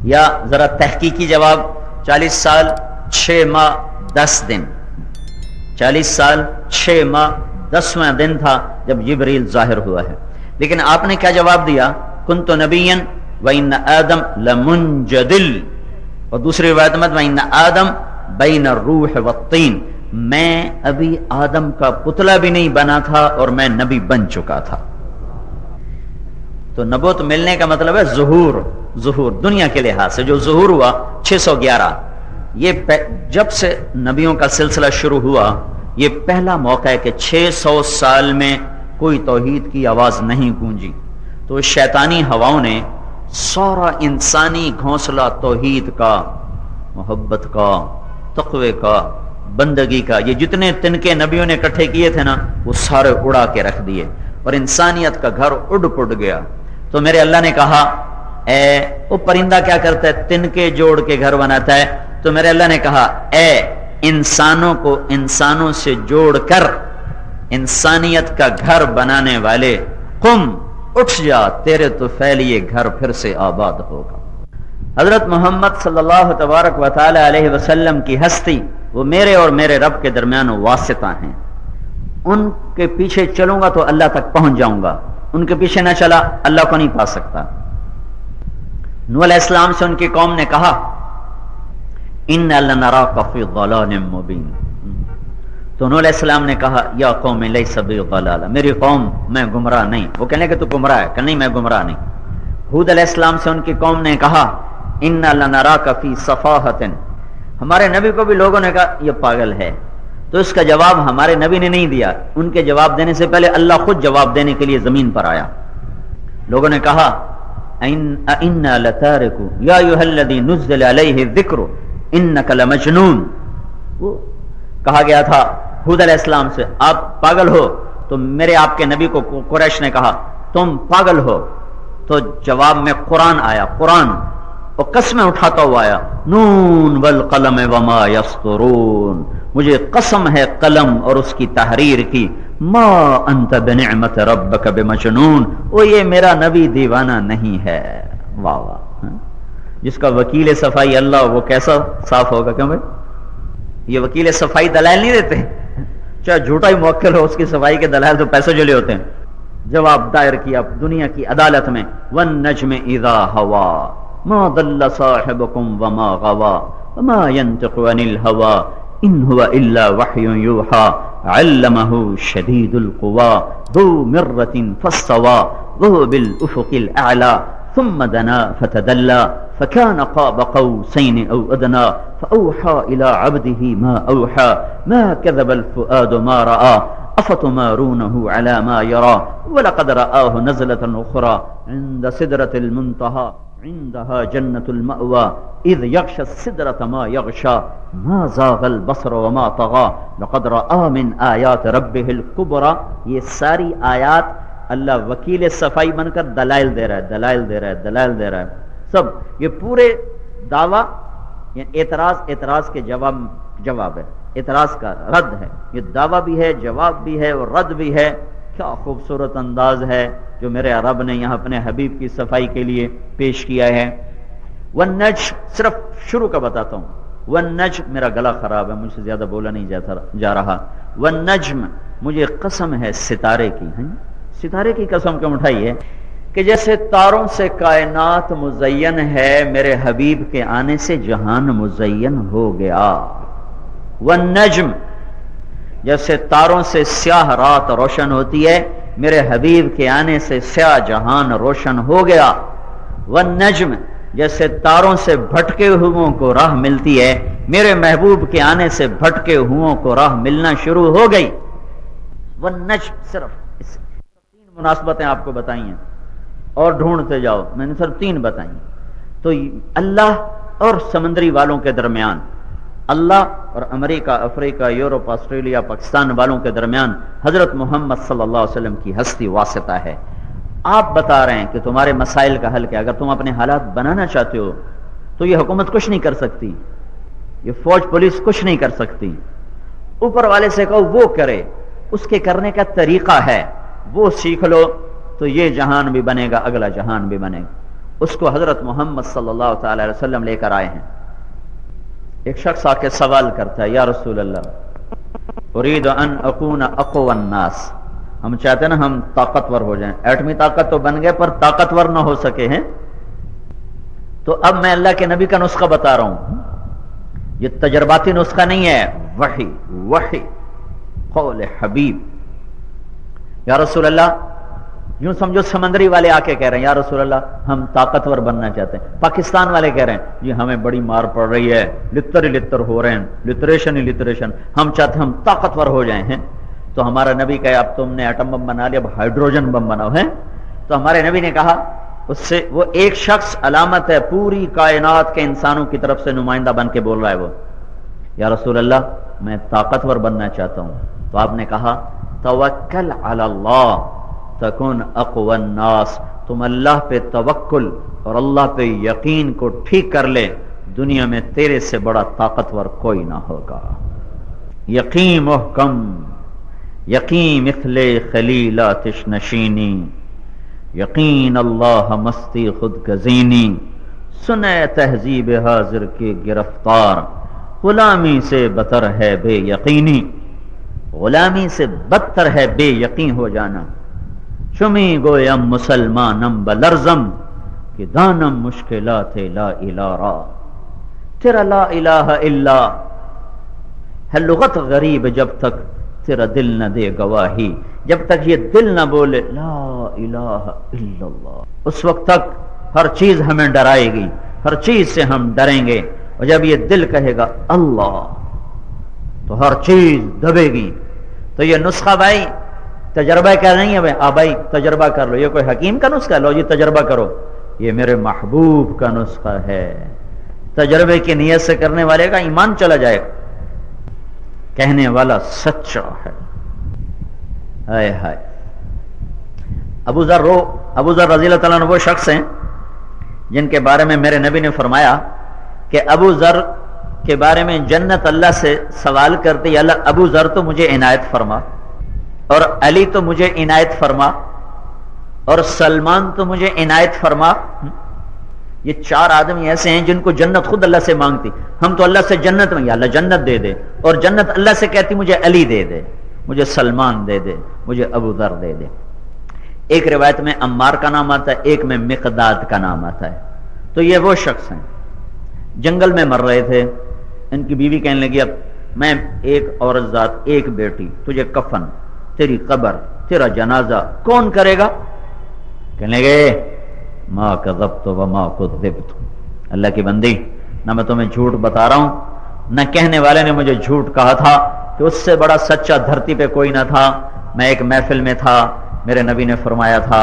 یا ذرا تحقیقی جواب 40 سال 6 ماہ 10 دن، 40 سال 6 ماہ 10واں دن تھا جب جبریل ظاہر ہوا ہے. لیکن آپ نے کیا جواب دیا؟ کنت نبیا وان آدم لمنجدل، اور دوسری روایت میں وان آدم بین الروح والطین، میں ابھی آدم کا پتلا بھی نہیں بنا تھا اور میں نبی بن چکا تھا. تو نبوت ملنے کا مطلب ہے ظہور دنیا کے لحاظ سے جو ظہور ہوا 611. یہ جب سے نبیوں کا سلسلہ شروع ہوا یہ پہلا موقع ہے کہ 600 سال میں کوئی توحید کی آواز نہیں گونجی. تو شیطانی ہواؤں نے سارا انسانی گھونسلہ توحید کا، محبت کا، تقوی کا، بندگی کا، یہ جتنے تنکے نبیوں نے اکٹھے کیے تھے نا وہ سارے اڑا کے رکھ دیے اور انسانیت کا گھر اڑ پڑ گیا. تو میرے اللہ نے کہا اے وہ پرندہ کیا کرتا ہے؟ تنکے جوڑ کے گھر بناتا ہے. تو میرے اللہ نے کہا اے انسانوں کو انسانوں سے جوڑ کر انسانیت کا گھر بنانے والے، قم اٹھ جا، تیرے تو پھیلیے گھر پھر سے آباد ہوگا. حضرت محمد صلی اللہ تبارک و تعالی علیہ وسلم کی ہستی وہ میرے اور میرے رب کے درمیان واسطہ ہیں. ان کے پیچھے چلوں گا تو اللہ تک پہنچ جاؤں گا، ان کے پیچھے نہ چلا اللہ کو نہیں پا سکتا. نوح علیہ السلام سے ان کی قوم نے کہا اِنَّا لَنَرَاكَ فِي ضَلَالٍ مُبِينٍ، تو نوح علیہ السلام نے کہا یا قوم لیس بی ضلالہ، میری قوم میں گمراہ نہیں. وہ کہنے کہ تو گمراہ ہے، کہ نہیں میں گمراہ نہیں. ہود علیہ السلام سے ان کی قوم نے کہا اِنَّا لَنَرَاكَ فِي صَفَاحَةٍ، ہمارے نبی کو بھی لوگوں نے کہا یہ پاگل ہے. تو اس کا جواب ہمارے نبی نے نہیں دیا، ان کے جواب دینے سے پہلے اللہ خود جواب دینے کے لیے زمین پر آیا. لوگوں نے کہا اِنَّا لَتَارِكُ يَا أَيُّهَا الَّذِي نُزِّلَ عَلَيْهِ الذِّكْرُ إِنَّكَ لَمَجْنُونَ. وہ کہا گیا تھا ہود علیہ السلام سے آپ پاگل ہو، تو میرے آپ کے نبی کو قریش نے کہا تم پاگل ہو. تو جواب میں قرآن آیا، قرآن اور قسمیں اٹھاتا ہوا آیا، نون والقلم وما یسطرون، مجھے قسم ہے قلم اور اس کی تحریر کی، ما انت بنعمت ربک بمجنون، وہ یہ میرا نبی دیوانہ نہیں ہے. واہ واہ، جس کا وکیل صفائی اللہ، وہ کیسا صاف ہوگا. کیوں بھائی؟ یہ وکیل صفائی دلائل نہیں دیتے، چاہے جھوٹا ہی موکل ہو اس کی صفائی کے دلائل تو پیسے جو لے ہوتے ہیں. جواب دائر کیا دنیا کی عدالت میں، والنجم اذا ہوا ما ضل صاحبكم وما غوا وما ينطق عن الهوى ان هو الا وحي يوحى علمه شديد القوى ذو مرة فاستوى وهو بالافق الاعلى ثم دنا فتدلى فكان قاب قوسين او ادنى فاوحى الى عبده ما اوحى ما كذب الفؤاد ما راى افتمارونه على ما يرى ولقد رآه نزلة اخرى عند سدرة المنتهى عندها جنة المأوى إذ يغشى السدرة ما يغشى ما زاغ البصر وما طغى لقد رأى من آيات ربه الكبرى. یہ ساری آیات اللہ وکیل صفائی بن کر دلائل دے رہا ہے، دلائل دے رہا ہے، دلائل دے رہا ہے. سب یہ پورے دعویٰ یعنی اعتراض کے جواب ہے، اعتراض کا رد ہے. یہ دعویٰ بھی ہے، جواب بھی ہے اور رد بھی ہے. کیا خوبصورت انداز ہے جو میرے رب نے یہاں اپنے حبیب کی صفائی کے لیے پیش کیا ہے. والنجم، صرف شروع کا بتاتا ہوں. والنجم، میرا گلا خراب ہے، مجھ سے زیادہ بولا نہیں جا رہا. والنجم، مجھے قسم ہے ستارے کی. ستارے کی قسم کیوں اٹھائی ہے؟ کہ جیسے تاروں سے کائنات مزین ہے، میرے حبیب کے آنے سے جہان مزین ہو گیا. والنجم، جیسے تاروں سے سیاہ رات روشن ہوتی ہے، میرے حبیب کے آنے سے سیاہ جہان روشن ہو گیا. والنجم، جیسے تاروں سے بھٹکے ہوئوں کو راہ ملتی ہے، میرے محبوب کے آنے سے بھٹکے ہوئوں کو راہ ملنا شروع ہو گئی. والنجم، صرف اس 3 مناسبتیں آپ کو بتائی ہیں اور ڈھونڈتے جاؤ، میں نے صرف 3 بتائی. تو اللہ اور سمندری والوں کے درمیان، اللہ اور امریکہ، افریقہ، یورپ، آسٹریلیا، پاکستان والوں کے درمیان حضرت محمد صلی اللہ علیہ وسلم کی ہستی واسطہ ہے. آپ بتا رہے ہیں کہ تمہارے مسائل کا حل کیا؟ اگر تم اپنے حالات بنانا چاہتے ہو تو یہ حکومت کچھ نہیں کر سکتی، یہ فوج پولیس کچھ نہیں کر سکتی. اوپر والے سے کہو وہ کرے، اس کے کرنے کا طریقہ ہے، وہ سیکھ لو تو یہ جہان بھی بنے گا، اگلا جہان بھی بنے گا. اس کو حضرت محمد صلی اللہ تعالی علیہ وسلم لے کر آئے ہیں. ایک شخص آ کے سوال کرتا ہے، یا رسول اللہ اريد ان اكون اقوى الناس، ہم چاہتے ہیں نا ہم طاقتور ہو جائیں، ایٹمی طاقت تو بن گئے پر طاقتور نہ ہو سکے ہیں. تو اب میں اللہ کے نبی کا نسخہ بتا رہا ہوں، یہ تجرباتی نسخہ نہیں ہے، وحی قول حبیب. یا رسول اللہ، یوں سمجھو سمندری والے آ کے کہہ رہے ہیں یا رسول اللہ ہم طاقتور بننا چاہتے ہیں. پاکستان والے کہہ رہے ہیں جی ہمیں بڑی مار پڑ رہی ہے، لتر ہو رہے ہیں، لٹریشن، ہم چاہتے ہیں ہم طاقتور ہو جائیں ہیں. تو ہمارا نبی کہے اب تم نے ایٹم بم بنا لیا، اب ہائیڈروجن بم بناؤ ہے. تو ہمارے نبی نے کہا اس سے وہ ایک شخص علامت ہے، پوری کائنات کے انسانوں کی طرف سے نمائندہ بن کے بول رہا ہے وہ، یا رسول اللہ میں طاقتور بننا چاہتا ہوں. تو آپ نے کہا توکل علی اللہ تکن اقوى الناس، تم اللہ پہ توکل اور اللہ پہ یقین کو ٹھیک کر لے، دنیا میں تیرے سے بڑا طاقتور کوئی نہ ہوگا. یقین محکم، یقین مثل خلیل آتش نشینی، یقین اللہ مستی خود گزینی، سنے تہذیب حاضر کی گرفتار، غلامی سے بتر ہے بے یقینی، غلامی سے بدتر ہے بے یقین ہو جانا. چمی گویم مسلمانم بلرزم کہ دانم مشکلات لا الہ را، تیرا لا الہ الا ہے لغت غریب جب تک تیرا دل نہ دے گواہی، جب تک یہ دل نہ بولے لا الہ الا اللہ، اس وقت تک ہر چیز ہمیں ڈرائے گی، ہر چیز سے ہم ڈریں گے. اور جب یہ دل کہے گا اللہ تو ہر چیز دبے گی. تو یہ نسخہ بھائی تجربہ کیا نہیں ہے بھائی تجربہ کر لو، یہ کوئی حکیم کا نسخہ ہے لو جی تجربہ کرو، یہ میرے محبوب کا نسخہ ہے. تجربے کی نیت سے کرنے والے کا ایمان چلا جائے گا، کہنے والا سچا ہے. ہائے ہائے. ابو ذر رضی اللہ تعالیٰ عنہ وہ شخص ہیں جن کے بارے میں میرے نبی نے فرمایا کہ ابو ذر کے بارے میں جنت اللہ سے سوال کرتے یا اللہ ابو ذر تو مجھے عنایت فرما، اور علی تو مجھے عنایت فرما، اور سلمان تو مجھے عنایت فرما. یہ چار آدمی ایسے ہیں جن کو جنت خود اللہ سے مانگتی. ہم تو اللہ سے جنت میں یا اللہ جنت دے دے، اور جنت اللہ سے کہتی مجھے علی دے دے، مجھے سلمان دے دے، مجھے ابو ذر دے دے. ایک روایت میں عمار کا نام آتا ہے، ایک میں مقداد کا نام آتا ہے. تو یہ وہ شخص ہیں جنگل میں مر رہے تھے، ان کی بیوی کہنے لگی اب میں ایک عورت ذات، ایک بیٹی، تجھے کفن، تیری قبر، تیرا جنازہ کون کرے گا؟ کہنے لگے ما کذبت وما کذبت، اللہ کی بندی نہ میں تمہیں جھوٹ بتا رہا ہوں، نہ کہنے والے نے مجھے جھوٹ کہا تھا کہ اس سے بڑا سچا دھرتی پہ کوئی نہ تھا. میں ایک محفل میں تھا، میرے نبی نے فرمایا تھا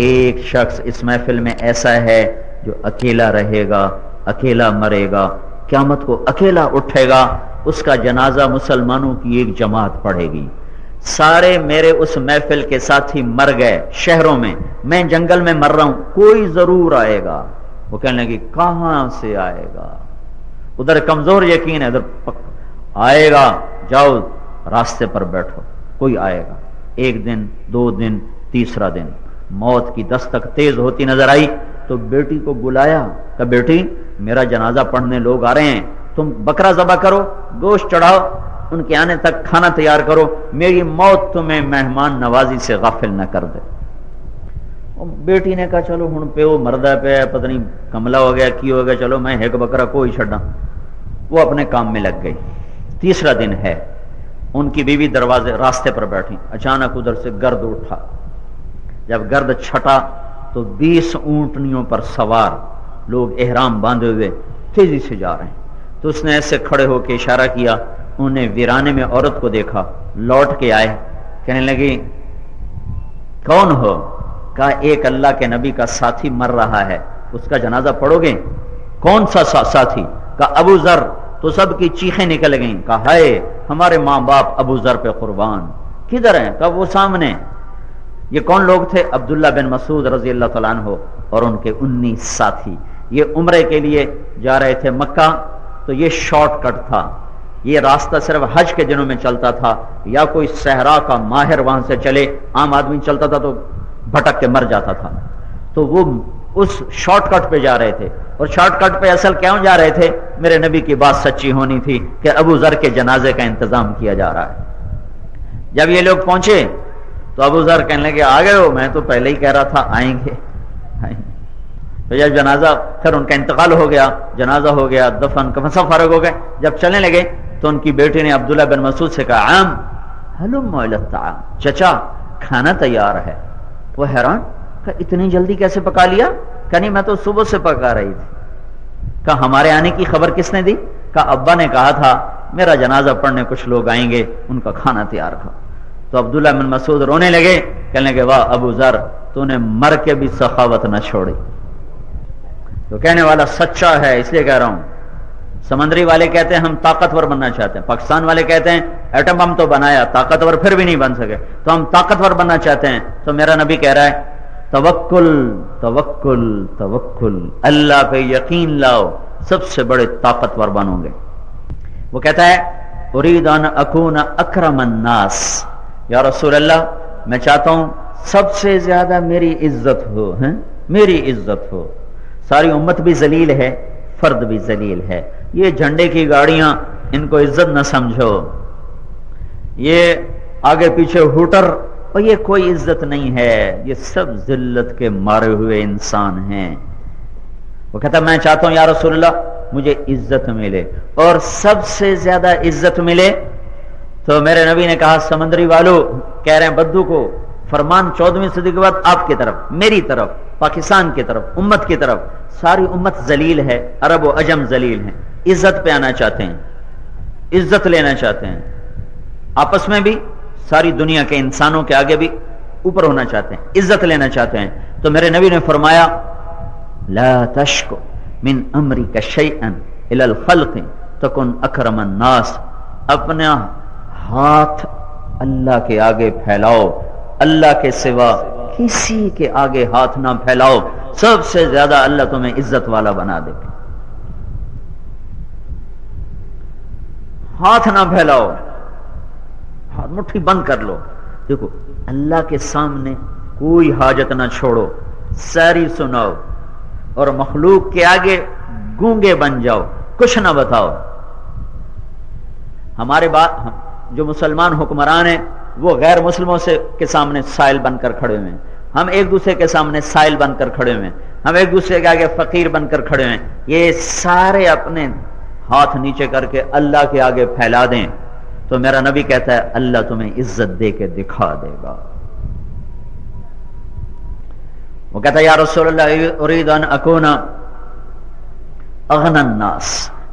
ایک شخص اس محفل میں ایسا ہے جو اکیلا رہے گا، اکیلا مرے گا، قیامت کو اکیلا اٹھے گا، اس کا جنازہ مسلمانوں کی ایک جماعت پڑھے گی. سارے میرے اس محفل کے ساتھی مر گئے شہروں میں جنگل میں مر رہا ہوں، کوئی ضرور آئے گا. وہ کہنے لگی کہاں سے آئے گا؟ ادھر کمزور یقین ہے، ادھر آئے گا، جاؤ راستے پر بیٹھو، کوئی آئے گا. ایک دن، دو دن، تیسرا دن موت کی دستک تیز ہوتی نظر آئی تو بیٹی کو بلایا کہ بیٹی میرا جنازہ پڑھنے لوگ آ رہے ہیں، تم بکرا ذبح کرو، گوشت چڑھاؤ، ان کے آنے تک کھانا تیار کرو، میری موت تمہیں مہمان نوازی سے غافل نہ کر دے. بیٹی نے کہا چلو ہن پیو مردہ پہ پتہ نہیں کملا ہو گیا کی ہو گیا، چلو میں ایک بکرا کوئی چھڑا. وہ اپنے کام میں لگ گئی. تیسرا دن ہے، ان کی بیوی دروازے راستے پر بیٹھی، اچانک ادھر سے گرد اٹھا. جب گرد چھٹا تو 20 اونٹنیوں پر سوار لوگ احرام باندھے ہوئے تیزی سے جا رہے ہیں. تو اس نے ایسے کھڑے ہو کے اشارہ کیا، انہیں ویرانے میں عورت کو دیکھا، لوٹ کے آئے، کہنے لگی کون ہو؟ کہا ایک اللہ کے نبی کا ساتھی مر رہا ہے، اس کا جنازہ پڑھو گے؟ کون سا ساتھی؟ کہا ابو ذر. تو سب کی چیخیں نکل گئیں. کہا ہائے ہمارے ماں باپ ابو ذر پہ قربان. کدھر ہیں؟ کہا وہ سامنے. یہ کون لوگ تھے؟ عبداللہ بن مسعود رضی اللہ تعالیٰ عنہ اور ان کے 19 ساتھی. یہ عمرے کے لیے جا رہے تھے مکہ، تو یہ شارٹ کٹ تھا، یہ راستہ صرف حج کے دنوں میں چلتا تھا، یا کوئی صحرا کا ماہر وہاں سے چلے، عام آدمی چلتا تھا تو بھٹک کے مر جاتا تھا. تو وہ اس شارٹ کٹ پہ جا رہے تھے، اور شارٹ کٹ پہ اصل کیوں جا رہے تھے؟ میرے نبی کی بات سچی ہونی تھی کہ ابو ذر کے جنازے کا انتظام کیا جا رہا ہے۔ جب یہ لوگ پہنچے تو ابو ذر کہنے لگے آ گئے ہو، میں تو پہلے ہی کہہ رہا تھا آئیں گے۔ تو جب جنازہ پھر ان کا انتقال ہو گیا، جنازہ ہو گیا، دفن کفن سب فارغ ہو گئے، جب چلنے لگے تو ان کی بیٹی نے عبداللہ بن مسعود سے کہا عام ہلم الی الطعام، چچا کھانا تیار ہے۔ وہ حیران کہ اتنی جلدی کیسے پکا لیا؟ کہ نہیں میں تو صبح سے پکا رہی تھی۔ کہ ہمارے آنے کی خبر کس نے دی؟ کہ ابا نے کہا تھا میرا جنازہ پڑھنے کچھ لوگ آئیں گے، ان کا کھانا تیار کھا۔ تو عبداللہ بن مسعود رونے لگے، کہنے لگے واہ ابو ذر تو نے مر کے بھی سخاوت نہ چھوڑی۔ تو کہنے والا سچا ہے، اس لیے کہہ رہا ہوں۔ سمندری والے کہتے ہیں ہم طاقتور بننا چاہتے ہیں، پاکستان والے کہتے ہیں ایٹم بم تو بنایا طاقتور پھر بھی نہیں بن سکے، تو ہم طاقتور بننا چاہتے ہیں۔ تو میرا نبی کہہ رہا ہے توکل توکل توکل، اللہ پہ یقین لاؤ، سب سے بڑے طاقتور بنو گے۔ وہ کہتا ہے ارید ان اکون اکرم الناس، یا رسول اللہ میں چاہتا ہوں سب سے زیادہ میری عزت ہو، میری عزت ہو۔ ساری امت بھی ذلیل ہے، فرد بھی ذلیل ہے، یہ جھنڈے کی گاڑیاں ان کو عزت نہ سمجھو، یہ آگے پیچھے ہوٹر اور یہ کوئی عزت نہیں ہے، یہ سب ذلت کے مارے ہوئے انسان ہیں۔ وہ کہتا میں چاہتا ہوں یا رسول اللہ مجھے عزت ملے اور سب سے زیادہ عزت ملے۔ تو میرے نبی نے کہا سمندری والو کہہ رہے ہیں بدو کو فرمان 14ویں صدی کے بعد آپ کی طرف، میری طرف، پاکستان کی طرف، امت کی طرف، ساری امت ذلیل ہے، عرب و عجم ذلیل ہیں، عزت پہ آنا چاہتے ہیں، عزت لینا چاہتے ہیں، آپس میں بھی ساری دنیا کے انسانوں کے آگے بھی اوپر ہونا چاہتے ہیں، عزت لینا چاہتے ہیں۔ تو میرے نبی نے فرمایا لا تشکو من امرک شیئا الی الخلق تکن اکرم الناس، اپنا ہاتھ اللہ کے آگے پھیلاؤ، اللہ کے سوا کسی کے آگے ہاتھ نہ پھیلاؤ، سب سے زیادہ اللہ تمہیں عزت والا بنا دے گا۔ ہاتھ نہ پھیلاؤ، ہاتھ مٹھی بند کر لو۔ دیکھو اللہ کے سامنے کوئی حاجت نہ چھوڑو، ساری سناؤ، اور مخلوق کے آگے گونگے بن جاؤ، کچھ نہ بتاؤ۔ ہمارے جو مسلمان حکمران ہیں وہ غیر مسلموں کے سامنے سائل بن کر کھڑے ہوئے ہیں، ہم ایک دوسرے کے سامنے سائل بن کر کھڑے ہوئے ہیں، ہم ایک دوسرے کے آگے فقیر بن کر کھڑے ہوئے ہیں۔ یہ سارے اپنے ہاتھ نیچے کر کے اللہ کے آگے پھیلا دیں تو میرا نبی کہتا ہے اللہ تمہیں عزت دے کے دکھا دے گا۔ وہ کہتا ہے یا رسول اللہ ارید ان اکون اغنى الناس،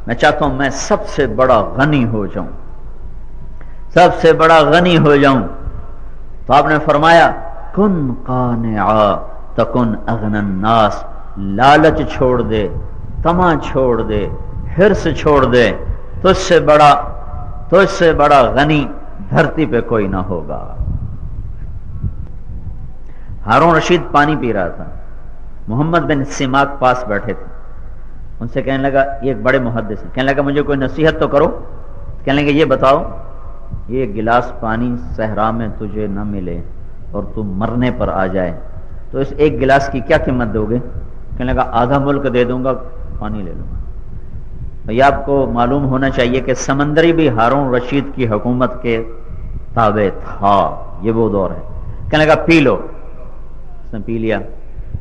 میں چاہتا ہوں میں سب سے بڑا غنی ہو جاؤں، سب سے بڑا غنی ہو جاؤں۔ تو آپ نے فرمایا کن قانعا تکن اغنى الناس، لالچ چھوڑ دے، طمع چھوڑ دے، حرص چھوڑ دے، تجھ سے بڑا غنی دھرتی پہ کوئی نہ ہوگا۔ ہارون رشید پانی پی رہا تھا، محمد بن سماک پاس بیٹھے تھے، ان سے کہنے لگا یہ ایک بڑے محدث ہیں، کہنے لگا مجھے کوئی نصیحت تو کرو۔ کہنے لگا یہ بتاؤ یہ گلاس پانی صحرا میں تجھے نہ ملے اور تو مرنے پر آ جائے تو اس ایک گلاس کی کیا قیمت دو گے؟ کہنے لگا آدھا ملک دے دوں گا، پانی لے لوں گا۔ یہ آپ کو معلوم ہونا چاہیے کہ سمندری بھی ہارون رشید کی حکومت کے تابع تھا، یہ وہ دور ہے۔ کہنے لگا پی لو، اس نے پی لیا۔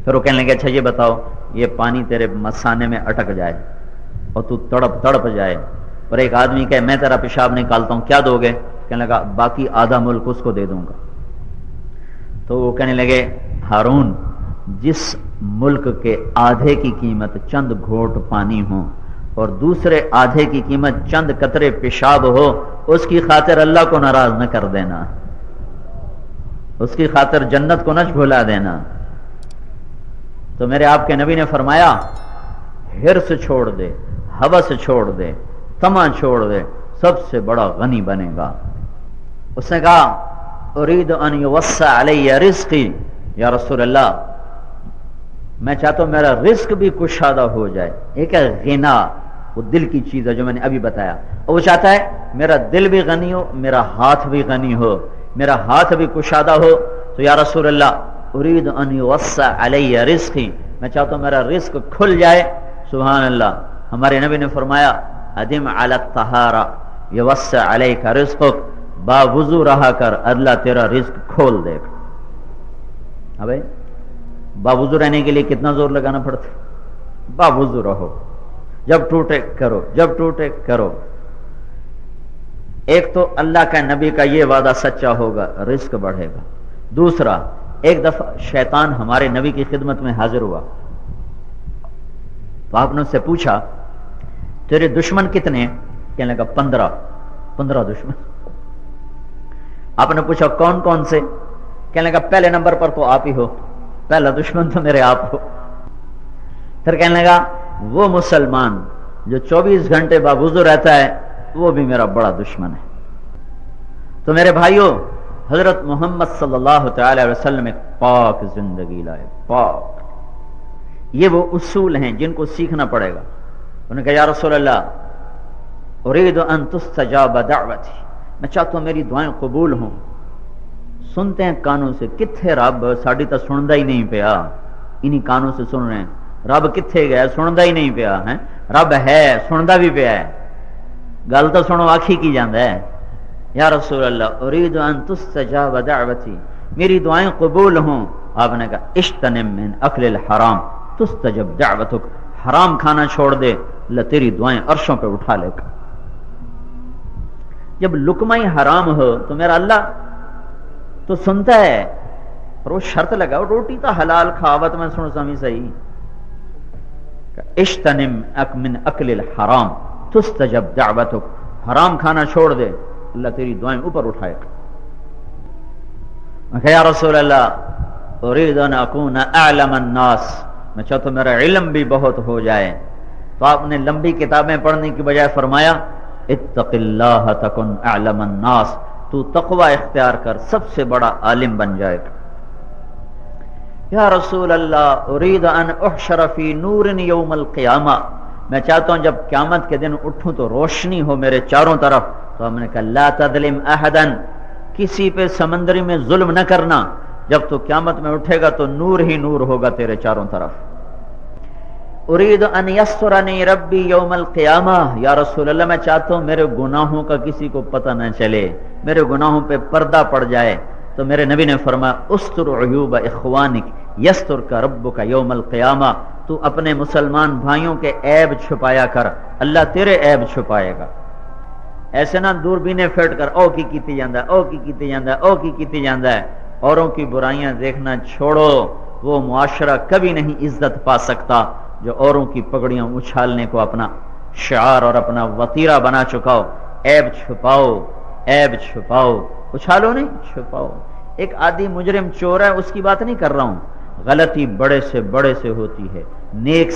پھر وہ کہنے لگا اچھا یہ بتاؤ یہ پانی تیرے مثانے میں اٹک جائے اور تو تڑپ جائے اور ایک آدمی کہے میں تیرا پیشاب نکالتا ہوں، کیا دو گے؟ کہنے لگا باقی آدھا ملک اس کو دے دوں گا۔ تو وہ کہنے لگے ہارون جس ملک کے آدھے کی قیمت چند گھونٹ پانی ہو اور دوسرے آدھے کی قیمت چند قطرے پیشاب ہو، اس کی خاطر اللہ کو ناراض نہ کر دینا، اس کی خاطر جنت کو نہ بھلا دینا۔ تو میرے آپ کے نبی نے فرمایا حرص چھوڑ دے، ہوس چھوڑ دے، طمع چھوڑ دے، سب سے بڑا غنی بنے گا۔ اس نے کہا ارید ان یوسع علی رزقی، یا رسول اللہ میں چاہتا ہوں میرا رزق بھی کشادہ ہو جائے۔ ایک ہے غنا، وہ دل کی چیز ہے جو میں نے ابھی بتایا، اور وہ چاہتا ہے میرا دل بھی غنی ہو، میرا ہاتھ بھی غنی ہو، میرا ہاتھ بھی کشادہ ہو۔ تو یا رسول اللہ ارید ان یوسع علی رزقی، میں چاہتا ہوں میرا رزق کھل جائے. سبحان اللہ. ہمارے نبی نے فرمایا ادم علی الطہارہ یوسع علیک رزقک، با وضو رہا کر اللہ تیرا رزق کھول دے گا. ابے با وضو رہنے کے لیے کتنا زور لگانا پڑتا ہے؟ با وضو رہو، جب ٹوٹے کرو، جب ٹوٹے کرو. ایک تو اللہ کا نبی کا یہ وعدہ سچا ہوگا، رزق بڑھے گا. دوسرا، ایک دفعہ شیطان ہمارے نبی کی خدمت میں حاضر ہوا تو آپ نے اس سے پوچھا تیرے دشمن کتنے ہیں؟ کہنے لگا 15 دشمن. آپ نے پوچھا کون کون سے؟ کہنے لگا پہلے نمبر پر تو آپ ہی ہو، پہلا دشمن تو میرے آپ ہو. پھر کہنے لگا وہ مسلمان جو 24 گھنٹے باوضو رہتا ہے وہ بھی میرا بڑا دشمن ہے. تو میرے بھائیوں، حضرت محمد صلی اللہ تعالی علیہ وسلم ایک پاک زندگی لائے، پاک. یہ وہ اصول ہیں جن کو سیکھنا پڑے گا. انہوں نے کہا یا رسول اللہ اريد ان تستجاب دعوتی، میں چاہتا ہوں میری دعائیں قبول ہوں. سنتے ہیں کانوں سے، کتھے رب ساڈی تو سندا ہی نہیں پیا، انہی کانوں سے سن رہے ہیں. رب کتھے گیا؟ سندا ہی نہیں پیا ہے. رب ہے، سندا بھی پیا ہے، گل تو سنو آکھی کی جاندا ہے. یا رسول اللہ اريد ان تستجاب دعوتی، میری دعائیں قبول ہوں. آپ نے کہا اشتنم من اکل الحرام تستجب دعوتک، حرام کھانا چھوڑ دے، اللہ تیری دعائیں عرشوں پہ اٹھا لے گا. جب لقمہ ہی حرام ہو تو میرا اللہ تو سنتا ہے، پر وہ شرط لگا روٹی تو حلال کھاوت میں سن سمی صحیح. اشتنم من اکل الحرام تستجب دعوتک، حرام کھانا چھوڑ دے، اللہ تیری دعائیں اوپر اٹھائے گا. میں کہا یا رسول اللہ اريد ان اكون اعلم الناس، میں چاہتا ہوں میرا علم بھی بہت ہو جائے. تو آپ نے لمبی کتابیں پڑھنے کی بجائے فرمایا اتق اللہ تکن اعلم الناس، تو تقوی اختیار کر، سب سے بڑا عالم بن جائے گا. یا رسول اللہ اريد ان احشر فی نور یوم القیامہ، میں چاہتا ہوں جب قیامت کے دن اٹھوں تو روشنی ہو میرے چاروں طرف. تو ہم نے کہا لا تظلم احدا، کسی پہ سمندری میں ظلم نہ کرنا، جب تو قیامت میں اٹھے گا تو نور ہی نور ہوگا تیرے چاروں طرف. اريد ان یسترنی ربی یوم القیامہ، یا رسول اللہ میں چاہتا ہوں میرے گناہوں کا کسی کو پتہ نہ چلے، میرے گناہوں پہ پردہ پڑ جائے. تو میرے نبی نے فرمایا استر عیوب اخوانک یسترک ربک یوم القیامہ، تو اپنے مسلمان بھائیوں کے عیب چھپایا کر، اللہ تیرے عیب چھپائے گا. ایسے نہ دوربینیں پھیٹ کر او کی کیتی جاندا ہے، او کی کیتی جاندا ہے، او کی کیتی جاندا ہے. اوروں کی برائیاں دیکھنا چھوڑو، وہ معاشرہ کبھی نہیں عزت پا سکتا جو اوروں کی پگڑیاں اچھالنے کو اپنا شعار اور اپنا وتیرہ بنا چکا ہو. عیب چھپاؤ، عیب چھپاؤ، اچھالو نہیں، چھپاؤ. ایک عادی مجرم چور ہے، اس کی بات نہیں کر رہا ہوں. غلطی بڑے سے ہوتی ہے، نیک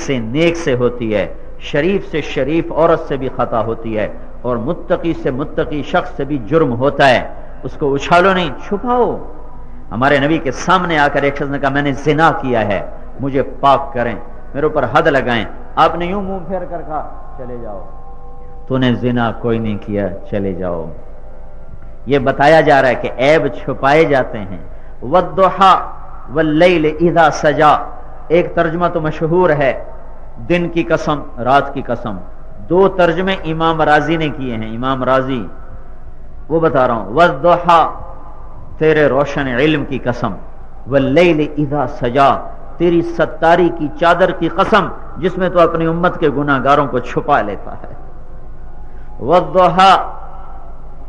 سے ہوتی ہے، شریف سے شریف عورت سے بھی خطا ہوتی ہے، اور متقی سے متقی شخص سے بھی جرم ہوتا ہے. اس کو اچھالو نہیں، چھپاؤ. ہمارے نبی کے سامنے آ کر ایک شخص نے کہا میں نے زنا کیا ہے، مجھے پاک کریں، میرے اوپر حد لگائیں. آپ نے یوں منہ پھیر کر کہا چلے جاؤ، تو نے زنا کوئی نہیں کیا، چلے جاؤ. یہ بتایا جا رہا ہے کہ عیب چھپائے جاتے ہیں. والضحى واللیل اذا سجا، ایک ترجمہ تو مشہور ہے دن کی قسم رات کی قسم. دو ترجمے امام راضی نے کیے ہیں. امام راضی وہ بتا رہا ہوں، والضحى تیرے روشن علم کی قسم، واللیل اذا سجا تیری ستاری کی چادر کی قسم جس میں تو اپنی امت کے گناہ گاروں کو چھپا لیتا ہے. والضحى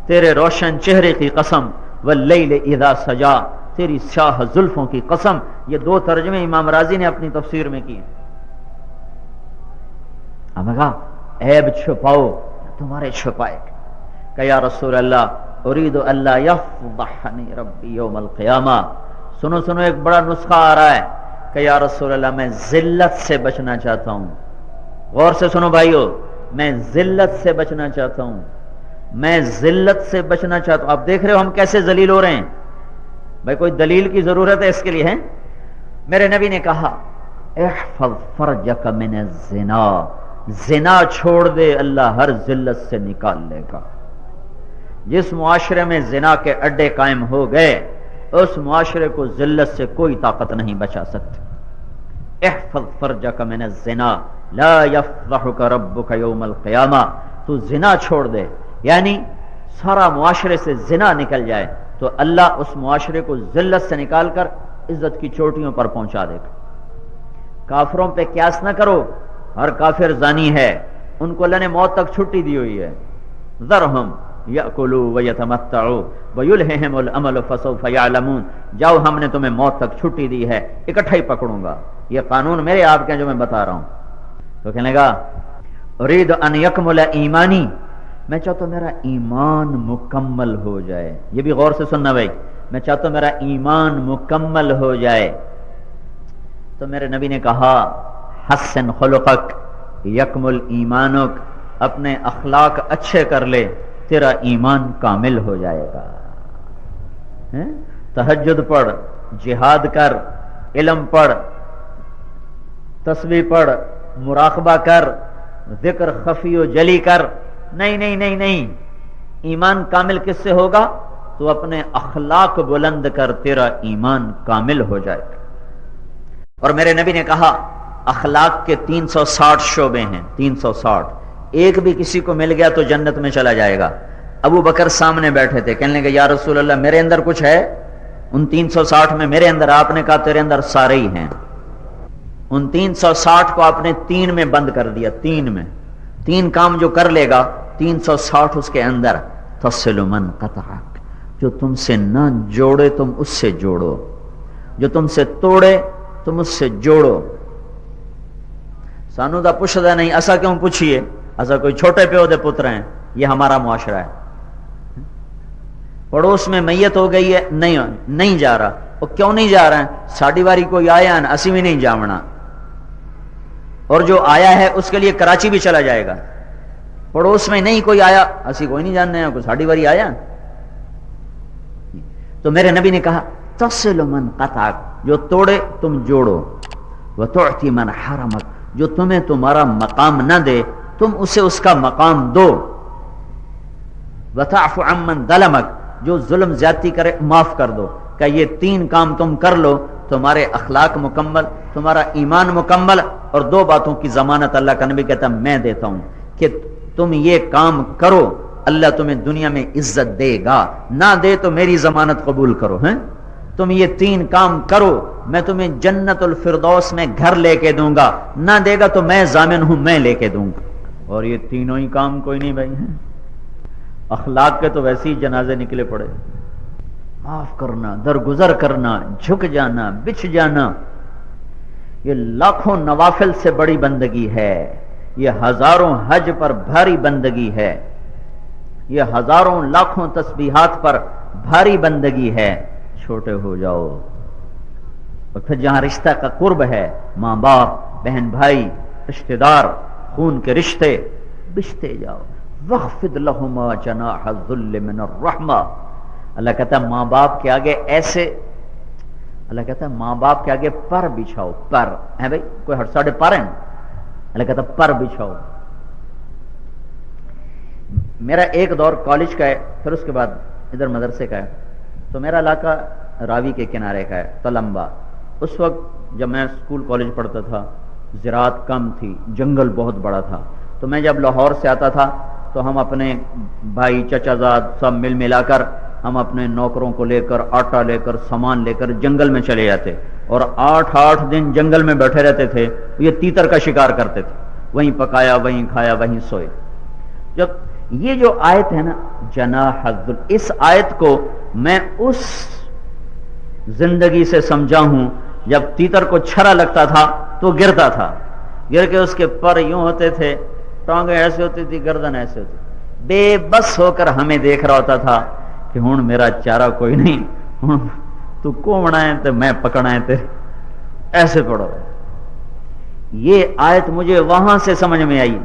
تیرے روشن چہرے کی قسم، واللیل اذا سجا تیری سیاہ زلفوں کی قسم. یہ دو ترجمے امام راضی نے اپنی تفسیر میں کیے. ہمیں کہا عیب چھپاؤ، تمہارے چھپائے. کہ یا رسول اللہ اريد اللہ یفضحنی ربی یوم القیامہ. سنو ایک بڑا نسخہ آ رہا ہے کہ یا رسول اللہ میں ذلت سے بچنا چاہتا ہوں. غور سے سنو بھائیو، میں ذلت سے بچنا چاہتا ہوں، میں ذلت سے بچنا چاہتا ہوں. آپ دیکھ رہے ہو ہم کیسے ذلیل ہو رہے ہیں. بھائی کوئی دلیل کی ضرورت ہے اس کے لیے ہے؟ میرے نبی نے کہا احفظ فرجک من الزنا، زنا چھوڑ دے، اللہ ہر ذلت سے نکال لے گا. جس معاشرے میں زنا کے اڈے قائم ہو گئے اس معاشرے کو ذلت سے کوئی طاقت نہیں بچا سکتی. احفظ فرجک من الزنا لا یفضحک ربک یوم القیامہ، تو زنا چھوڑ دے، یعنی سارا معاشرے سے زنا نکل جائے تو اللہ اس معاشرے کو ذلت سے نکال کر عزت کی چوٹیوں پر پہنچا دے گا۔ کافروں پہ قیاس نہ کرو، ہر کافر زانی ہے، ان کو اللہ نے موت تک چھٹی دی ہوئی ہے۔ ذرہم یأکلوا ویتمتعوا ویلہہم الامل فسوف یعلمون، جاؤ ہم نے تمہیں موت تک چھٹی دی ہے، اکٹھا ہی پکڑوں گا، یہ قانون میرے آپ کے جو میں بتا رہا ہوں۔ تو کہنے لگا ارید ان یکمل ایمانی، میں چاہتا ہوں میرا ایمان مکمل ہو جائے، یہ بھی غور سے سننا بھائی، میں چاہتا ہوں میرا ایمان مکمل ہو جائے۔ تو میرے نبی نے کہا حسن خلقک یکمل ایمانک، اپنے اخلاق اچھے کر لے تیرا ایمان کامل ہو جائے گا۔ تہجد پڑھ، جہاد کر، علم پڑھ، تسبیح پڑھ، مراقبہ کر، ذکر خفی و جلی کر، نہیں نہیں نہیں نہیں، ایمان کامل کس سے ہوگا؟ تو اپنے اخلاق بلند کر، تیرا ایمان کامل ہو جائے گا۔ اور میرے نبی نے کہا اخلاق کے 360 شعبے ہیں، 360، ایک بھی کسی کو مل گیا تو جنت میں چلا جائے گا۔ ابو بکر سامنے بیٹھے تھے، کہنے لگے یا رسول اللہ میرے اندر کچھ ہے ان 360 میں؟ میرے اندر، آپ نے کہا تیرے اندر سارے ہی ہیں۔ ان 360 کو آپ نے 3 میں بند کر دیا، 3 میں، 3 کام جو کر لے گا 360 اس کے اندر۔ تصل من قطعک، جو تم سے نہ جوڑے تم اس سے جوڑو، جو تم سے توڑے تم اس سے جوڑو۔ سانو دا پوچھدا نہیں، اسا کیوں پوچھئے؟ اسا کوئی چھوٹے پیو دے پتر ہیں، یہ ہمارا معاشرہ ہے۔ پڑوس میں میت ہو گئی ہے، نہیں جا رہا، وہ کیوں نہیں جا رہا ہے؟ ساڑی واری کوئی آیا نا، اسی بھی نہیں جاونا، اور جو آیا ہے اس کے لیے کراچی بھی چلا جائے گا۔ پڑوس میں نہیں کوئی آیا، اسی کوئی نہیں جاننے ہیں، کوئی ساڑی واری آیا۔ تو میرے نبی نے کہا تصل من قطعک، جو توڑے تم جوڑو، وتعطی من حرمک، جو تمہیں تمہارا مقام نہ دے تم اسے اس کا مقام دو، وتعفو عمن ظلمک، جو ظلم زیادتی کرے معاف کر دو۔ کہ یہ 3 کام تم کر لو، تمہارے اخلاق مکمل، تمہارا ایمان مکمل، اور 2 باتوں کی ضمانت اللہ کا نبی کہتا میں دیتا ہوں کہ تم یہ کام کرو اللہ تمہیں دنیا میں عزت دے گا، نہ دے تو میری ضمانت قبول کرو۔ ہیں تم یہ 3 کام کرو، میں تمہیں جنت الفردوس میں گھر لے کے دوں گا، نہ دے گا تو میں ضامن ہوں، میں لے کے دوں گا۔ اور یہ تینوں ہی کام کوئی نہیں بھائی ہیں، اخلاق کے تو ویسے ہی جنازے نکلے پڑے، معاف کرنا، درگزر کرنا، جھک جانا، بچھ جانا، یہ لاکھوں نوافل سے بڑی بندگی ہے، یہ ہزاروں حج پر بھاری بندگی ہے، یہ ہزاروں لاکھوں تسبیحات پر بھاری بندگی ہے۔ چھوٹے ہو جاؤ، اور پھر جہاں رشتہ کا قرب ہے، ماں باپ، بہن بھائی، رشتہ دار، خون کے رشتے، بچتے جاؤ۔ وَخْفِضْ لَهُمَا جَنَاحَ الذُّلِّ مِنَ الرَّحْمَةِ، اللہ کہتا ہے ماں باپ کے آگے ایسے، اللہ کہتا ہے ماں باپ کے آگے پر بچھاؤ، پر ہے بھائی، کوئی ہر ساڑھے پر ہیں، اللہ کہتا ہے پر بچھاؤ۔ میرا ایک دور کالج کا ہے، پھر اس کے بعد ادھر مدرسے کا ہے، تو میرا علاقہ راوی کے کنارے کا ہے، تلمبا۔ اس وقت جب میں اسکول کالج پڑھتا تھا زراعت کم تھی، جنگل بہت بڑا تھا، تو میں جب لاہور سے آتا تھا تو ہم اپنے بھائی چچا زاد سب مل ملا کر ہم اپنے نوکروں کو لے کر، آٹا لے کر، سامان لے کر جنگل میں چلے جاتے، اور 8 دن جنگل میں بیٹھے رہتے تھے، یہ تیتر کا شکار کرتے تھے، وہیں پکایا، وہیں کھایا، وہیں سوئے۔ جب یہ جو آیت ہے نا جناح الذل، اس آیت کو میں اس زندگی سے سمجھا ہوں جب تیتر کو چھرا لگتا تھا تو گرتا تھا، گر کے اس کے پر یوں ہوتے تھے، ٹانگیں ایسے ہوتی تھی، گردن ایسے ہوتی، بے بس ہو کر ہمیں دیکھ رہا ہوتا تھا کہ ہوں میرا چارہ کوئی نہیں، ہوں تو کومنا ہے تو میں پکڑنا ہے تے، ایسے پڑھو۔ یہ آیت مجھے وہاں سے سمجھ میں آئی،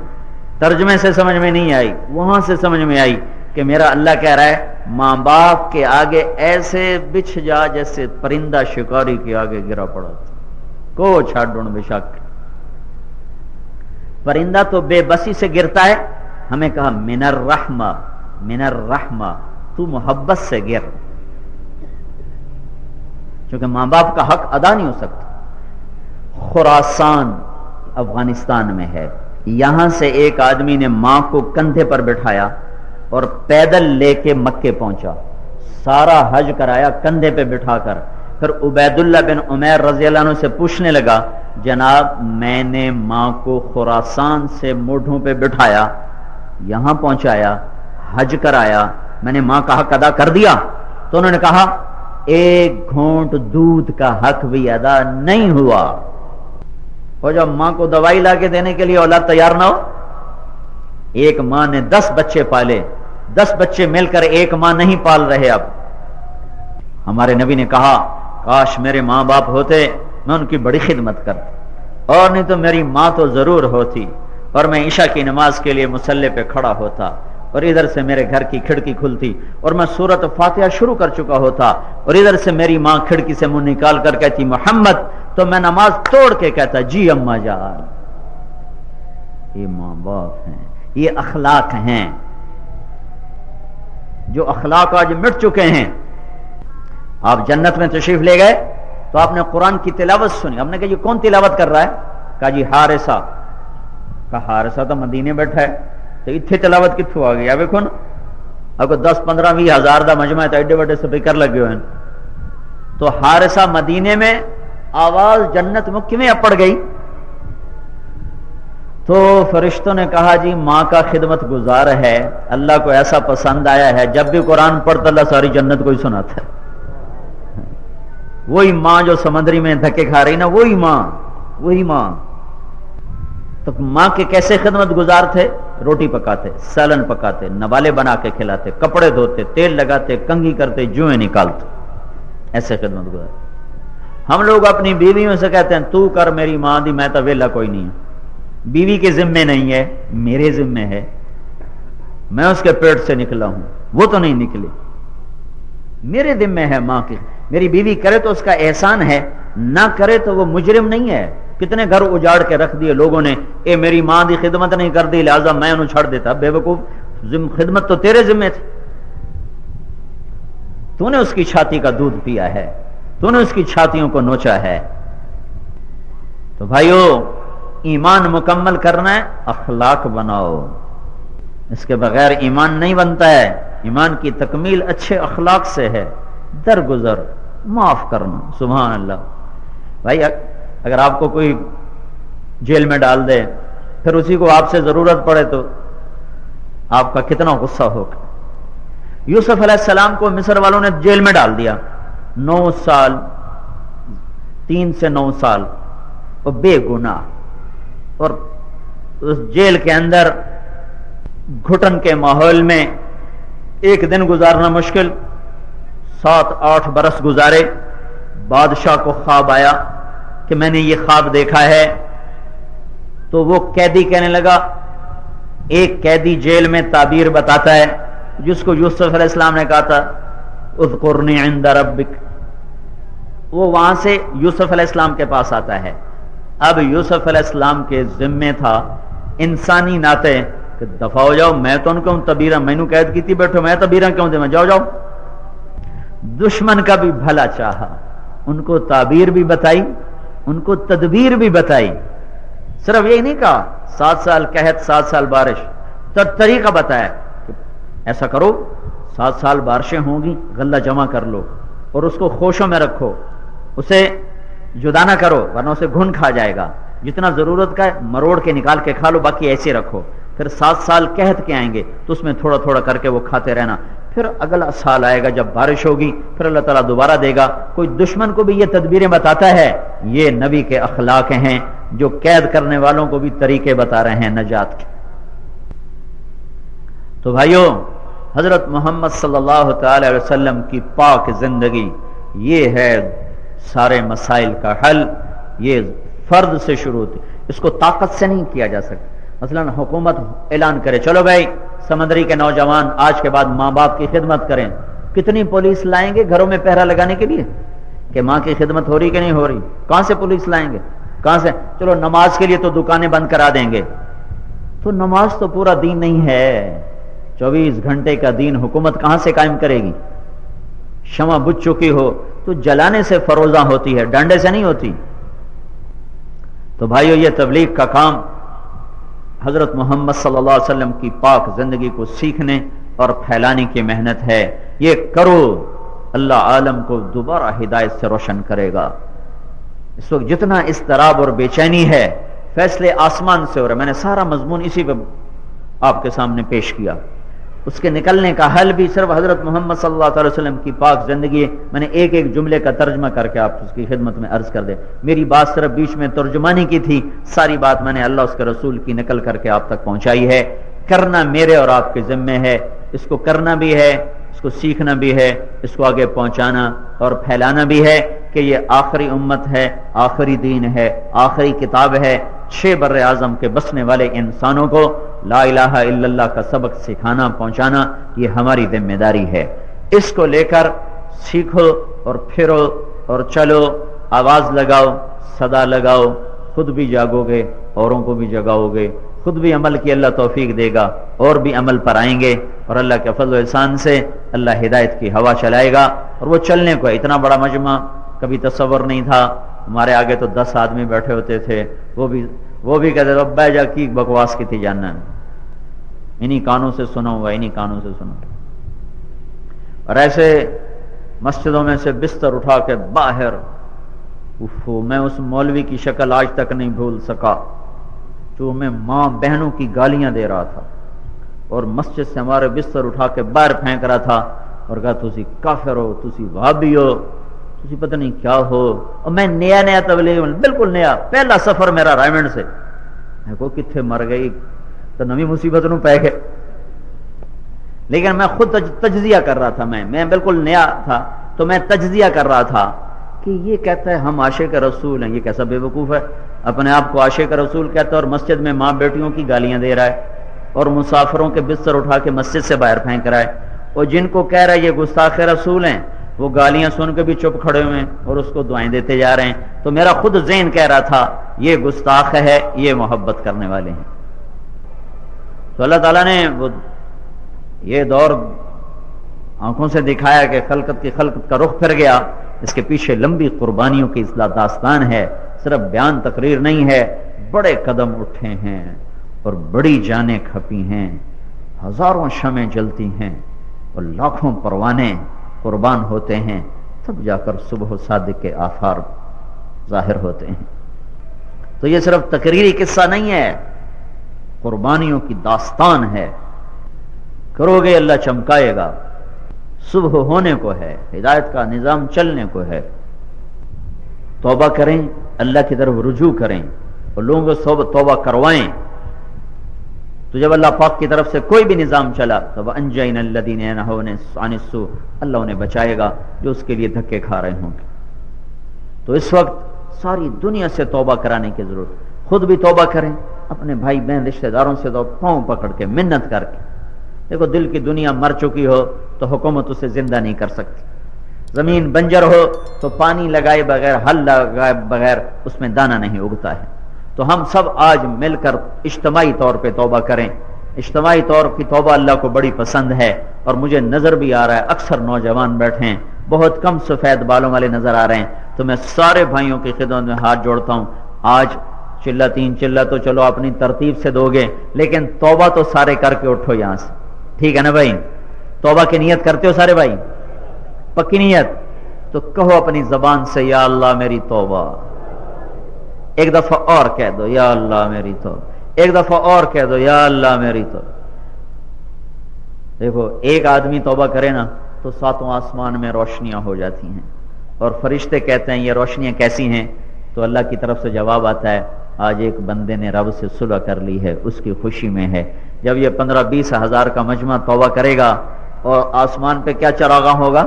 ترجمے سے سمجھ میں نہیں آئی، وہاں سے سمجھ میں آئی کہ میرا اللہ کہہ رہا ہے ماں باپ کے آگے ایسے بچھ جا جیسے پرندہ شکاری کے آگے گرا پڑا، کو چھاڑ بے شک۔ پرندہ تو بے بسی سے گرتا ہے، ہمیں کہا من الرحمہ، من الرحمہ، تو محبت سے گر، کیونکہ ماں باپ کا حق ادا نہیں ہو سکتا۔ خراسان افغانستان میں ہے. یہاں سے ایک آدمی نے ماں کو کندھے پر بٹھایا اور پیدل لے کے مکے پہنچا, سارا حج کرایا کندھے پہ بٹھا کر. پھر عبید اللہ بن عمیر رضی اللہ عنہ سے پوچھنے لگا, جناب میں نے ماں کو خراسان سے موڈھوں پہ بٹھایا, یہاں پہنچایا, حج کرایا, میں نے ماں کا حق ادا کر دیا؟ تو انہوں نے کہا ایک گھونٹ دودھ کا حق بھی ادا نہیں ہوا. اور جب ماں کو دوائی لا کے دینے کے لیے اولاد تیار نہ ہو, ایک ماں نے 10 بچے پالے, 10 بچے مل کر ایک ماں نہیں پال رہے. اب ہمارے نبی نے کہا کاش میرے ماں باپ ہوتے, میں ان کی بڑی خدمت کرتا, اور نہیں تو میری ماں تو ضرور ہوتی, اور میں عشاء کی نماز کے لیے مصلی پہ کھڑا ہوتا, اور ادھر سے میرے گھر کی کھڑکی کھلتی اور میں سورۃ فاتحہ شروع کر چکا ہوتا, اور ادھر سے میری ماں کھڑکی سے منہ نکال کر کہتی محمد, تو میں نماز توڑ کے کہتا جی اماں جان. یہ ماں باپ ہیں, یہ اخلاق ہیں, جو اخلاق آج مٹ چکے ہیں. آپ جنت میں تشریف لے گئے تو آپ نے قرآن کی تلاوت سنی, ہم نے کہا یہ کون تلاوت کر رہا ہے؟ کہا جی حارثہ. کہا حارثہ تو مدینے بیٹھا ہے, تو اتنے تلاوت کتوں آ گئی؟ ویکو نا, اگر 10-15-20 ہزار دا مجمع ہے تو ایڈے بڑے سپیکر لگے ہوئے ہیں. تو حارثہ مدینے میں, آواز جنت میں کیویں اپڑ گئی؟ تو فرشتوں نے کہا جی ماں کا خدمت گزار ہے, اللہ کو ایسا پسند آیا ہے جب بھی قرآن پڑھتا اللہ ساری جنت کو ہی سناتا ہے. وہی ماں جو سمندری میں دھکے کھا رہی نا, وہی ماں, وہی ماں. تو ماں کے کیسے خدمت گزار تھے؟ روٹی پکاتے, سالن پکاتے, نوالے بنا کے کھلاتے, کپڑے دھوتے, تیل لگاتے, کنگھی کرتے, جوئیں نکالتے, ایسے خدمت گزار. ہم لوگ اپنی بیویوں سے کہتے ہیں تو کر میری ماں دی, میں تو ویلا کوئی نہیں ہوں. بیوی کے ذمے نہیں ہے, میرے ذمے ہے, میں اس کے پیٹ سے نکلا ہوں, وہ تو نہیں نکلی, میرے ذمے ہے ماں کی. میری بیوی کرے تو اس کا احسان ہے, نہ کرے تو وہ مجرم نہیں ہے. کتنے گھر اجاڑ کے رکھ دیے لوگوں نے, اے میری ماں دی خدمت نہیں کر دی لہذا میں انہوں چھڑ دیتا. بے وقوف, خدمت تو تیرے ذمے تھی, تو نے اس کی چھاتی کا دودھ پیا ہے, تو نے اس کی چھاتیوں کو نوچا ہے. تو بھائیو, ایمان مکمل کرنا ہے, اخلاق بناؤ, اس کے بغیر ایمان نہیں بنتا ہے. ایمان کی تکمیل اچھے اخلاق سے ہے, درگزر, معاف کرنا. سبحان اللہ. بھائی اگر آپ کو کوئی جیل میں ڈال دے, پھر اسی کو آپ سے ضرورت پڑے تو آپ کا کتنا غصہ ہوگا. یوسف علیہ السلام کو مصر والوں نے جیل میں ڈال دیا, 9 سال, 3 سے 9 سال, اور بے گناہ, اور اس جیل کے اندر گھٹن کے ماحول میں ایک دن گزارنا مشکل, 7-8 برس گزارے. بادشاہ کو خواب آیا کہ میں نے یہ خواب دیکھا ہے. تو وہ قیدی کہنے لگا, ایک قیدی جیل میں تعبیر بتاتا ہے جس کو یوسف علیہ السلام نے کہا تھا اذکرنی عند ربک, وہ وہاں سے یوسف علیہ السلام کے پاس آتا ہے. اب یوسف علیہ السلام کے ذمے تھا انسانی ناطے کہ دفع ہو جاؤ, میں تو ان کو تعبیرہ, میں نے قید کی تھی, بیٹھو, میں تعبیرہ کیوں دے, میں جاؤ جاؤ. دشمن کا بھی بھلا چاہا, ان کو تعبیر بھی بتائی, ان کو تدبیر بھی بتائی. صرف یہی نہیں کہا 7 سال قحط 7 سال بارش, تو طریقہ بتایا کہ ایسا کرو, 7 سال بارشیں ہوں گی, غلہ جمع کر لو اور اس کو خوشوں میں رکھو, اسے جدا نہ کرو ورنہ اسے گھن کھا جائے گا. جتنا ضرورت کا ہے مروڑ کے نکال کے کھا لو, باقی ایسے رکھو. پھر 7 سال قحط کے آئیں گے تو اس میں تھوڑا تھوڑا کر کے وہ کھاتے رہنا. پھر اگلا سال آئے گا جب بارش ہوگی, پھر اللہ تعالیٰ دوبارہ دے گا. کوئی دشمن کو بھی یہ تدبیریں بتاتا ہے, یہ نبی کے اخلاق ہیں جو قید کرنے والوں کو بھی طریقے بتا رہے ہیں نجات کے. تو بھائیو, حضرت محمد صلی اللہ تعالی علیہ وسلم کی پاک زندگی, یہ ہے سارے مسائل کا حل. یہ فرد سے شروع ہوتی, اس کو طاقت سے نہیں کیا جا سکتا. مثلا حکومت اعلان کرے چلو بھائی سمندری کے نوجوان آج کے بعد ماں باپ کی خدمت کریں, کتنی پولیس لائیں گے گھروں میں پہرا لگانے کے لیے کہ ماں کی خدمت ہو رہی کہ نہیں ہو رہی؟ کہاں سے پولیس لائیں گے, کہاں سے؟ چلو نماز کے لیے تو دکانیں بند کرا دیں گے, تو نماز تو پورا دین نہیں ہے. 24 گھنٹے کا دین حکومت کہاں سے قائم کرے گی؟ شمع بجھ چکی ہو تو جلانے سے فروزہ ہوتی ہے, ڈانڈے سے نہیں ہوتی. تو بھائیو یہ تبلیغ کا کام حضرت محمد صلی اللہ علیہ وسلم کی پاک زندگی کو سیکھنے اور پھیلانے کی محنت ہے. یہ کرو، اللہ عالم کو دوبارہ ہدایت سے روشن کرے گا. اس وقت جتنا اضطراب اور بے چینی ہے فیصلے آسمان سے ہو رہے. میں نے سارا مضمون اسی پہ آپ کے سامنے پیش کیا. اس کے نکلنے کا حل بھی صرف حضرت محمد صلی اللہ علیہ وسلم کی پاک زندگی. میں نے ایک ایک جملے کا ترجمہ کر کے آپ اس کی خدمت میں عرض کر دے. میری بات صرف بیچ میں ترجمانی کی تھی، ساری بات میں نے اللہ اس کے رسول کی نقل کر کے آپ تک پہنچائی ہے. کرنا میرے اور آپ کے ذمے ہے. اس کو کرنا بھی ہے، اس کو سیکھنا بھی ہے، اس کو آگے پہنچانا اور پھیلانا بھی ہے کہ یہ آخری امت ہے، آخری دین ہے، آخری کتاب ہے. 6 بر اعظم کے بسنے والے انسانوں کو لا الہ الا اللہ کا سبق سکھانا، پہنچانا، یہ ہماری ذمہ داری ہے. اس کو لے کر سیکھو اور پھرو اور چلو، آواز لگاؤ، صدا لگاؤ. خود بھی جاگو گے، اوروں کو بھی جگاؤ گے. خود بھی عمل کی اللہ توفیق دے گا، اور بھی عمل پر آئیں گے، اور اللہ کے فضل و احسان سے اللہ ہدایت کی ہوا چلائے گا. اور وہ چلنے کو اتنا بڑا مجمع کبھی تصور نہیں تھا. ہمارے آگے تو 10 آدمی بیٹھے ہوتے تھے، وہ بھی کہتے تھے ابا جا کی بکواس کی تھی جاننا، انہی کانوں سے سنا ہوا، انہی کانوں سے سنا. اور ایسے مسجدوں میں سے بستر اٹھا کے باہر، میں اس مولوی کی شکل آج تک نہیں بھول سکا جو میں ماں بہنوں کی گالیاں دے رہا تھا، اور مسجد سے ہمارے بستر اٹھا کے باہر پھینک رہا تھا اور کہا تسی کافر ہو، تسی وہابی ہو، تسی پتہ نہیں کیا ہو. اور میں نیا تبلیغ، بالکل نیا، پہلا سفر میرا رائمنڈ سے. میں کو کتنے مر گئی تو نوی مصیبت نو پہ گئے. لیکن میں خود تجزیہ کر رہا تھا. میں بالکل نیا تھا تو میں تجزیہ کر رہا تھا کہ یہ کہتا ہے ہم عاشق رسول ہیں. یہ کیسا بے وقوف ہے، اپنے آپ کو عاشق رسول کہتا ہے اور مسجد میں ماں بیٹیوں کی گالیاں دے رہا ہے اور مسافروں کے بستر اٹھا کے مسجد سے باہر پھینک رہا ہے. اور جن کو کہہ رہا ہے یہ گستاخ رسول ہیں، وہ گالیاں سن کے بھی چپ کھڑے ہوئے ہیں اور اس کو دعائیں دیتے جا رہے ہیں. تو میرا خود ذہن کہہ رہا تھا یہ گستاخ ہے، یہ محبت کرنے والے ہیں. تو اللہ تعالیٰ نے یہ دور آنکھوں سے دکھایا کہ خلقت کا رخ پھر گیا. اس کے پیچھے لمبی قربانیوں کی اصلاح داستان ہے، صرف بیان تقریر نہیں ہے. بڑے قدم اٹھے ہیں اور بڑی جانیں کھپی ہیں، ہزاروں شمعیں جلتی ہیں اور لاکھوں پروانے قربان ہوتے ہیں، تب جا کر صبح صادق کے آثار ظاہر ہوتے ہیں. تو یہ صرف تقریری قصہ نہیں ہے، قربانیوں کی داستان ہے. کرو گے اللہ چمکائے گا. صبح ہونے کو ہے، ہدایت کا نظام چلنے کو ہے. توبہ کریں، اللہ کی طرف رجوع کریں اور لوگوں کو توبہ کروائیں. تو جب اللہ پاک کی طرف سے کوئی بھی نظام چلا تو وَأَنْجَيْنَا الَّذِينَ يَنْهَوْنَ عَنِ السُّوءِ، اللہ انہیں بچائے گا جو اس کے لیے دھکے کھا رہے ہوں گے. تو اس وقت ساری دنیا سے توبہ کرانے کی ضرورت. خود بھی توبہ کریں، اپنے بھائی بہن رشتہ داروں سے تو پاؤں پکڑ کے منت کر کے. دیکھو دل کی دنیا مر چکی ہو تو حکومت اسے زندہ نہیں کر سکتی. زمین بنجر ہو تو پانی لگائے بغیر، ہل لگائے بغیر اس میں دانہ نہیں اگتا ہے. تو ہم سب آج مل کر اجتماعی طور پہ توبہ کریں. اجتماعی طور کی توبہ اللہ کو بڑی پسند ہے. اور مجھے نظر بھی آ رہا ہے اکثر نوجوان بیٹھے ہیں، بہت کم سفید بالوں والے نظر آ رہے ہیں. تو میں سارے بھائیوں کی خدمت میں ہاتھ جوڑتا ہوں. آج چلہ 3 چلہ تو چلو اپنی ترتیب سے دو گے، لیکن توبہ تو سارے کر کے اٹھو یہاں سے. ٹھیک ہے نا بھائی؟ توبہ کی نیت کرتے ہو سارے بھائی؟ پکی نیت؟ تو کہو اپنی زبان سے یا اللہ میری توبہ. ایک دفعہ اور کہہ دو یا اللہ میری توبہ. ایک دفعہ اور کہہ دو یا اللہ میری توبہ. دیکھو ایک آدمی توبہ کرے نا تو 7 آسمان میں روشنیاں ہو جاتی ہیں، اور فرشتے کہتے ہیں یہ روشنیاں کیسی ہیں؟ تو اللہ کی طرف سے جواب آتا ہے آج ایک بندے نے رب سے صلح کر لی ہے، اس کی خوشی میں ہے. جب یہ 15-20 ہزار کا مجمع توبہ کرے گا اور آسمان پہ کیا چراغاں ہوگا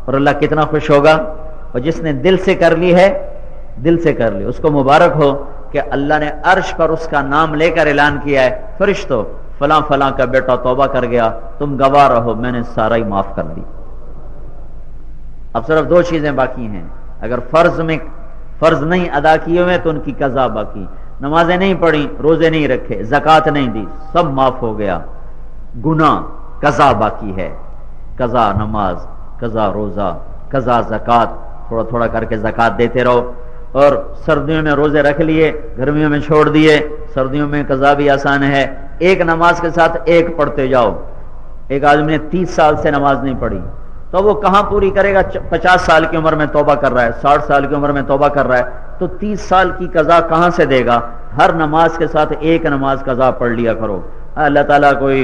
اور اللہ کتنا خوش ہوگا. اور جس نے دل سے کر لی ہے، دل سے کر لی، اس کو مبارک ہو کہ اللہ نے عرش پر اس کا نام لے کر اعلان کیا ہے فرشتو فلاں فلاں کا بیٹا توبہ کر گیا، تم گواہ رہو میں نے سارا ہی معاف کر دی. اب صرف 2 چیزیں باقی ہیں. اگر فرض نہیں ادا کیے ہوئے تو ان کی قضا باقی. نمازیں نہیں پڑھی، روزے نہیں رکھے، زکوٰۃ نہیں دی، سب معاف ہو گیا. گناہ قضا باقی ہے. قضا نماز، قضا روزہ، قضا زکوٰۃ، تھوڑا تھوڑا کر کے زکوٰۃ دیتے رہو. اور سردیوں میں روزے رکھ لیے، گرمیوں میں چھوڑ دیے، سردیوں میں قضا بھی آسان ہے، ایک نماز کے ساتھ ایک پڑھتے جاؤ۔ ایک آدمی نے 30 سال سے نماز نہیں پڑھی تو وہ کہاں پوری کرے گا؟ 50 سال کی عمر میں توبہ کر رہا ہے، 60 سال کی عمر میں توبہ کر رہا ہے، تو 30 سال کی قضا کہاں سے دے گا؟ ہر نماز کے ساتھ ایک نماز قضا پڑھ لیا کرو۔ اللہ تعالیٰ کوئی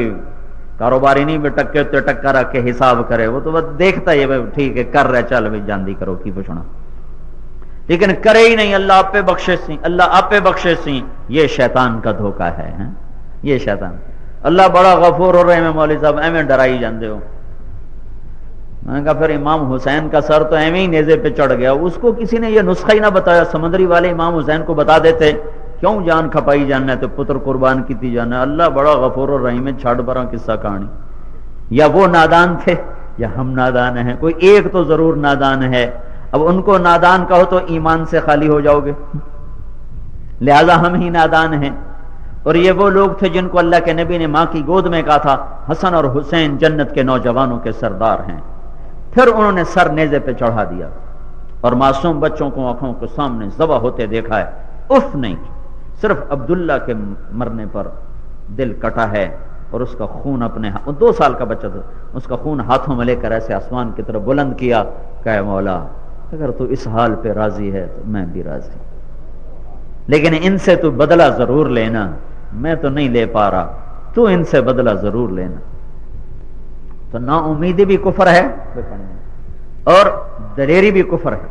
کاروباری نہیں بھی ٹکے تے ٹکا رکھ کے حساب کرے، وہ تو بس دیکھتا ہے بھائی ٹھیک ہے کر رہے، چل بھائی جاندی کرو کی پوچھنا، لیکن کرے ہی نہیں۔ اللہ آپ پہ بخشش سی، اللہ آپ پہ بخشش سی، یہ شیطان کا دھوکہ ہے، یہ شیطان۔ اللہ بڑا غفور ہو رہے ہیں مولوی صاحب، ایویں ڈرائی جاندے ہو۔ میں نے کہا پھر امام حسین کا سر تو ایویں ہی نیزے پہ چڑھ گیا، اس کو کسی نے یہ نسخہ ہی نہ بتایا، سمندری والے امام حسین کو بتا دیتے، کیوں جان کھپائی جاننا ہے تو پتر قربان کیتی جانا ہے۔ اللہ بڑا غفور الرحیم ہے، چھڑ برا قصہ کہانی۔ یا وہ نادان تھے یا ہم نادان ہیں، کوئی ایک تو ضرور نادان ہے۔ اب ان کو نادان کہو تو ایمان سے خالی ہو جاؤ گے، لہذا ہم ہی نادان ہیں۔ اور یہ وہ لوگ تھے جن کو اللہ کے نبی نے ماں کی گود میں کہا تھا حسن اور حسین جنت کے نوجوانوں کے سردار ہیں، پھر انہوں نے سر نیزے پہ چڑھا دیا اور معصوم بچوں کو آنکھوں کے سامنے ذبح ہوتے دیکھا ہے، اف نہیں، صرف عبداللہ کے مرنے پر دل کٹا ہے اور اس کا خون اپنے 2 سال کا بچہ تھا، اس کا خون ہاتھوں میں لے کر ایسے آسمان کی طرف بلند کیا، کہ مولا اگر تو اس حال پہ راضی ہے تو میں بھی راضی، لیکن ان سے تو بدلہ ضرور لینا، میں تو نہیں لے پا رہا، تو ان سے بدلہ ضرور لینا۔ تو نا امیدی بھی کفر ہے اور دلیری بھی کفر ہے،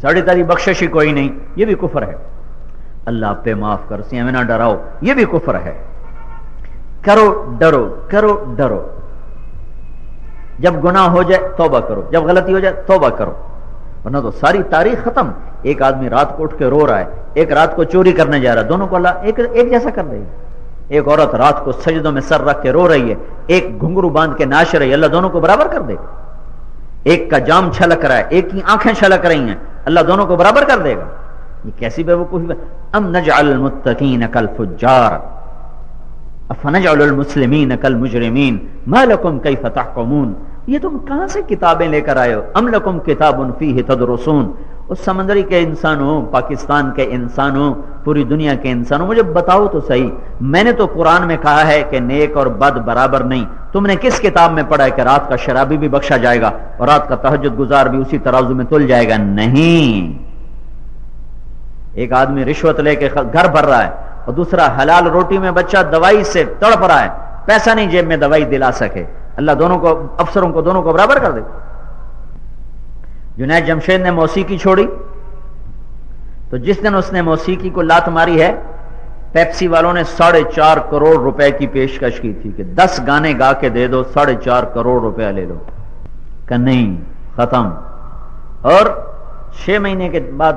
ساڑی تاری بخشش ہی کوئی نہیں، یہ بھی کفر ہے۔ اللہ پہ معاف کر سی ہمیں نہ ڈراؤ، یہ بھی کفر ہے۔ کرو ڈرو، کرو ڈرو، جب گناہ ہو جائے توبہ کرو، جب غلطی ہو جائے توبہ کرو، ورنہ تو ساری تاریخ ختم۔ ایک آدمی رات کو اٹھ کے رو رہا ہے، ایک رات کو چوری کرنے جا رہا ہے، دونوں کو اللہ ایک جیسا کر دے گا۔ ایک عورت رات کو سجدوں میں سر رکھ کے رو رہی ہے، ایک گھنگرو باندھ کے ناچ رہی ہے، اللہ دونوں کو برابر کر دے گا۔ ایک کا جام چھلک رہا ہے، ایک کی آنکھیں چھلک رہی ہیں، اللہ دونوں کو برابر کر دے گا۔ یہ کیسی بے وقوفی ہے؟ ام نجعل المتقین کالفجار افنجعل المسلمین کالمجرمین ما لکم کیف تحکمون۔ یہ تم کہاں سے کتابیں لے کر آئے ہو؟ ام لکم کتاب فیہ تدرسون۔ اس سمندری کے انسانوں، پاکستان کے انسانوں، پوری دنیا کے انسانوں، مجھے بتاؤ تو صحیح، میں نے تو قرآن میں کہا ہے کہ نیک اور بد برابر نہیں، تم نے کس کتاب میں پڑھا ہے کہ رات کا شرابی بھی بخشا جائے گا اور رات کا تہجد گزار بھی اسی ترازو میں تل جائے گا؟ نہیں۔ ایک آدمی رشوت لے کے گھر بھر رہا ہے اور دوسرا حلال روٹی میں بچہ دوائی سے تڑپ رہا ہے، پیسہ نہیں جیب میں دوائی دلا سکے، اللہ دونوں کو، افسروں کو دونوں کو برابر کر دے۔ جنید جمشید نے موسیقی چھوڑی تو جس دن اس نے موسیقی کو لات ماری ہے، پیپسی والوں نے 4.5 کروڑ روپے کی پیشکش کی تھی کہ 10 گانے گا کے دے دو، 4.5 کروڑ روپے لے لو، کہ نہیں، ختم۔ اور 6 مہینے کے بعد،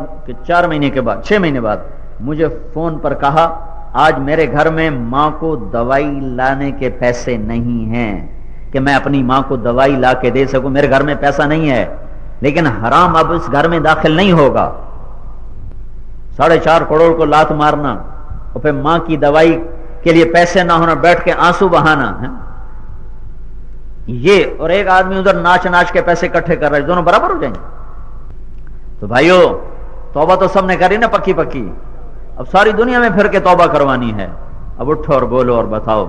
4 مہینے کے بعد، 6 مہینے بعد مجھے فون پر کہا آج میرے گھر میں ماں کو دوائی لانے کے پیسے نہیں ہیں کہ میں اپنی ماں کو دوائی لا کے دے سکوں، میرے گھر میں پیسہ نہیں ہے، لیکن حرام اب اس گھر میں داخل نہیں ہوگا۔ 4.5 کروڑ کو لات مارنا اور پھر ماں کی دوائی کے لیے پیسے نہ ہونا، بیٹھ کے آنسو بہانا ہے یہ، اور ایک آدمی ادھر ناچ ناچ کے پیسے اکٹھے کر رہا ہے، دونوں برابر ہو جائیں گے؟ تو بھائیو توبہ تو سب نے کری نا پکی پکی، اب ساری دنیا میں پھر کے توبہ کروانی ہے، اب اٹھو اور بولو اور بتاؤ